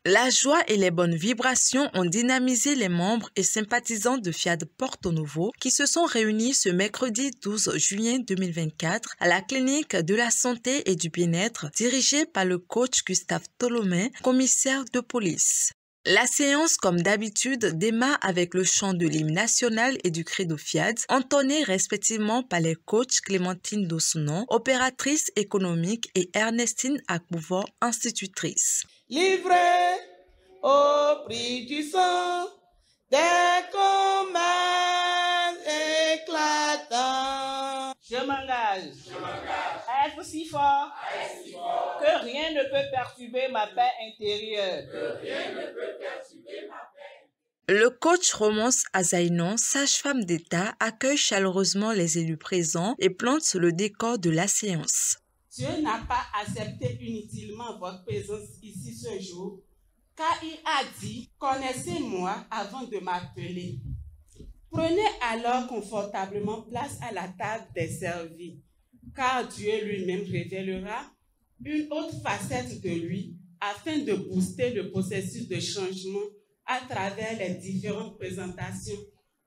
La joie et les bonnes vibrations ont dynamisé les membres et sympathisants de Fiat Porto Novo qui se sont réunis ce mercredi 12 juillet 2024 à la clinique de la santé et du bien-être dirigée par le coach Gustave Tolomé, commissaire de police. La séance, comme d'habitude, démarre avec le chant de l'hymne national et du credo Fiat, entonné respectivement par les coachs Clémentine Dossunon, opératrice économique, et Ernestine Akbouvo, institutrice. Livré au prix du sang, des commerces éclatants. Je m'engage à être si fort que rien ne peut perturber ma paix intérieure. Le coach Romance Azainon, sage-femme d'État, accueille chaleureusement les élus présents et plante le décor de la séance. Dieu n'a pas accepté inutilement votre présence ici ce jour, car il a dit « Connaissez-moi avant de m'appeler ». Prenez alors confortablement place à la table des servis, car Dieu lui-même révélera une autre facette de lui afin de booster le processus de changement à travers les différentes présentations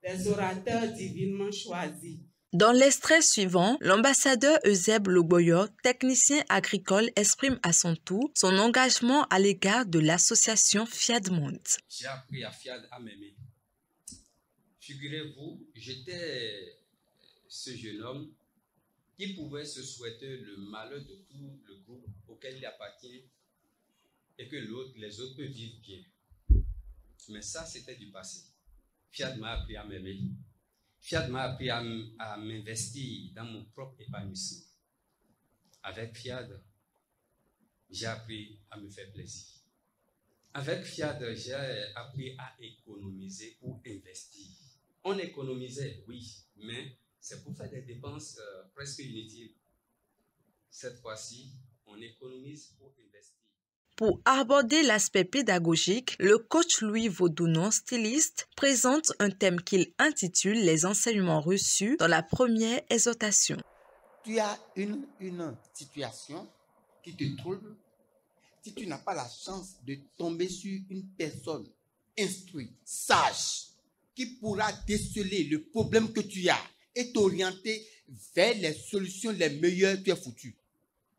des orateurs divinement choisis. Dans l'extrait suivant, l'ambassadeur Euseb Loboyo, technicien agricole, exprime à son tour son engagement à l'égard de l'association Fiat Monde. J'ai appris à Fiat à m'aimer. Figurez-vous, j'étais ce jeune homme qui pouvait se souhaiter le malheur de tout le groupe auquel il appartient et que les autres peuvent vivre bien. Mais ça, c'était du passé. Fiat m'a appris à m'aimer. Fiat m'a appris à m'investir dans mon propre épanouissement. Avec Fiat, j'ai appris à me faire plaisir. Avec Fiat, j'ai appris à économiser ou investir. On économisait, oui, mais c'est pour faire des dépenses presque inutiles. Cette fois-ci, on économise pour investir. Pour aborder l'aspect pédagogique, le coach Louis Vaudounon, styliste, présente un thème qu'il intitule « Les enseignements reçus » dans la première exhortation. Tu as une situation qui te trouble, si tu n'as pas la chance de tomber sur une personne instruite, sage, qui pourra déceler le problème que tu as et t'orienter vers les solutions les meilleures, tu es foutu.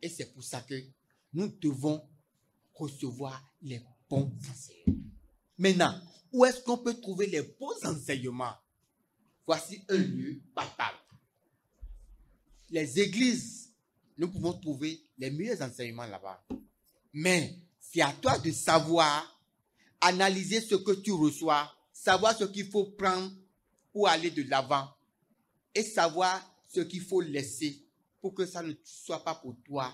Et c'est pour ça que nous devons recevoir les bons enseignements. Maintenant, où est-ce qu'on peut trouver les bons enseignements? Voici un lieu palpable. Les églises, nous pouvons trouver les meilleurs enseignements là-bas. Mais c'est à toi de savoir analyser ce que tu reçois, savoir ce qu'il faut prendre pour aller de l'avant et savoir ce qu'il faut laisser pour que ça ne soit pas pour toi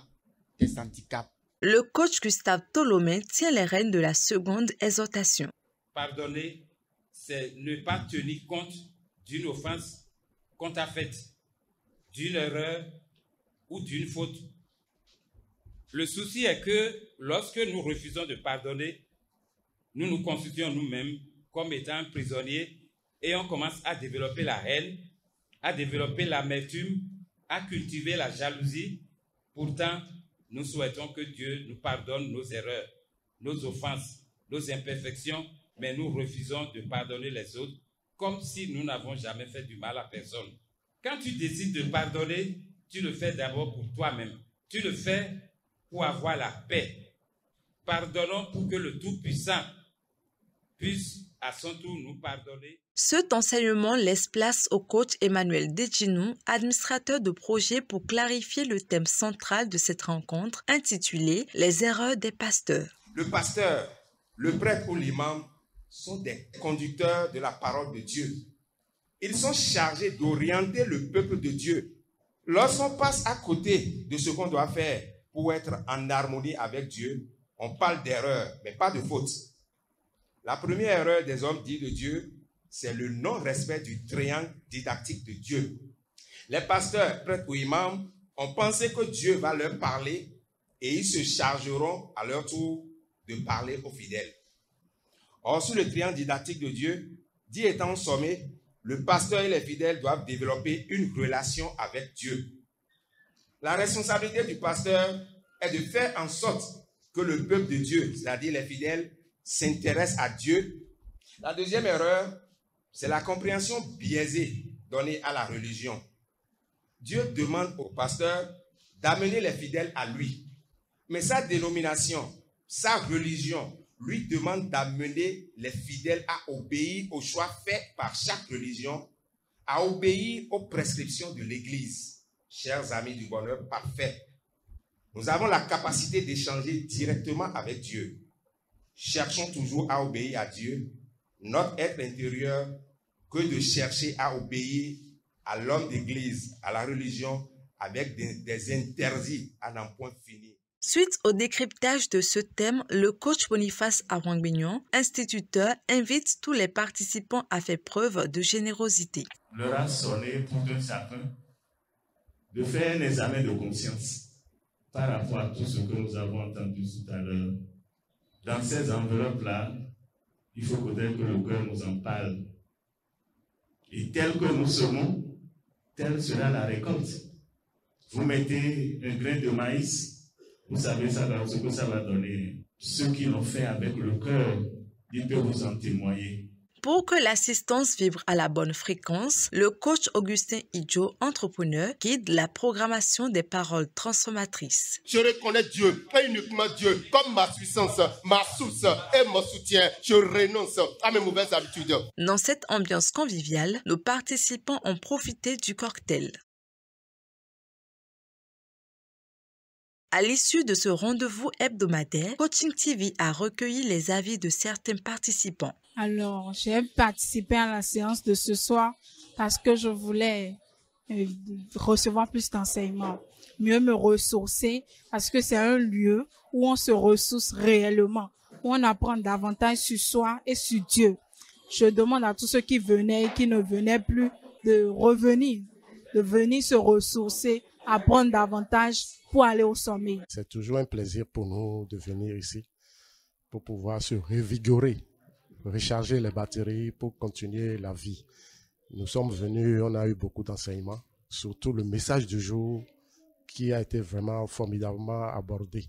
des handicaps. Le coach Gustave Tolomé tient les rênes de la seconde exhortation. Pardonner, c'est ne pas tenir compte d'une offense qu'on t'a faite, d'une erreur ou d'une faute. Le souci est que lorsque nous refusons de pardonner, nous nous constituons nous-mêmes comme étant prisonniers et on commence à développer la haine, à développer l'amertume, à cultiver la jalousie. Pourtant, nous souhaitons que Dieu nous pardonne nos erreurs, nos offenses, nos imperfections, mais nous refusons de pardonner les autres comme si nous n'avons jamais fait du mal à personne. Quand tu décides de pardonner, tu le fais d'abord pour toi-même. Tu le fais pour avoir la paix. Pardonnons pour que le Tout-Puissant puisse à son tour nous pardonner. Cet enseignement laisse place au coach Emmanuel Dejinou, administrateur de projet, pour clarifier le thème central de cette rencontre intitulée « Les erreurs des pasteurs ». Le pasteur, le prêtre ou l'imam sont des conducteurs de la parole de Dieu. Ils sont chargés d'orienter le peuple de Dieu. Lorsqu'on passe à côté de ce qu'on doit faire pour être en harmonie avec Dieu, on parle d'erreur, mais pas de faute. La première erreur des hommes dits de Dieu, c'est le non-respect du triangle didactique de Dieu. Les pasteurs, prêtres ou imams ont pensé que Dieu va leur parler et ils se chargeront à leur tour de parler aux fidèles. Or, sur le triangle didactique de Dieu, dit étant sommé, le pasteur et les fidèles doivent développer une relation avec Dieu. La responsabilité du pasteur est de faire en sorte que le peuple de Dieu, c'est-à-dire les fidèles, s'intéressent à Dieu. La deuxième erreur, c'est la compréhension biaisée donnée à la religion. Dieu demande au pasteur d'amener les fidèles à lui. Mais sa dénomination, sa religion, lui demande d'amener les fidèles à obéir aux choix faits par chaque religion, à obéir aux prescriptions de l'Église. Chers amis du bonheur parfait, nous avons la capacité d'échanger directement avec Dieu. Cherchons toujours à obéir à Dieu, notre être intérieur, que de chercher à obéir à l'homme d'église, à la religion, avec des interdits à n'en point finir. Suite au décryptage de ce thème, le coach Boniface Awang-Bignon, instituteur, invite tous les participants à faire preuve de générosité. L'heure a sonné pour tout chacun de faire un examen de conscience par rapport à tout ce que nous avons entendu tout à l'heure. Dans ces enveloppes-là, il faut peut-être que le cœur nous en parle. Et tel que nous serons, telle sera la récolte. Vous mettez un grain de maïs, vous savez ce que ça va donner. Ceux qui l'ont fait avec le cœur, ils peuvent vous en témoigner. Pour que l'assistance vibre à la bonne fréquence, le coach Augustin Idjo, entrepreneur, guide la programmation des paroles transformatrices. Je reconnais Dieu, pas uniquement Dieu, comme ma puissance, ma source et mon soutien. Je renonce à mes mauvaises habitudes. Dans cette ambiance conviviale, nos participants ont profité du cocktail. À l'issue de ce rendez-vous hebdomadaire, Coaching TV a recueilli les avis de certains participants. Alors, j'ai participé à la séance de ce soir parce que je voulais recevoir plus d'enseignements, mieux me ressourcer parce que c'est un lieu où on se ressource réellement, où on apprend davantage sur soi et sur Dieu. Je demande à tous ceux qui venaient et qui ne venaient plus de revenir, de venir se ressourcer, apprendre davantage pour aller au sommet. C'est toujours un plaisir pour nous de venir ici pour pouvoir se revigorer, recharger les batteries pour continuer la vie. Nous sommes venus, on a eu beaucoup d'enseignements, surtout le message du jour qui a été vraiment formidablement abordé.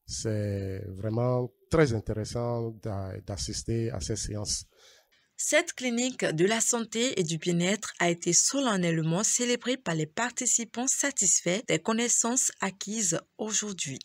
C'est vraiment très intéressant d'assister à ces séances. Cette clinique de la santé et du bien-être a été solennellement célébrée par les participants satisfaits des connaissances acquises aujourd'hui.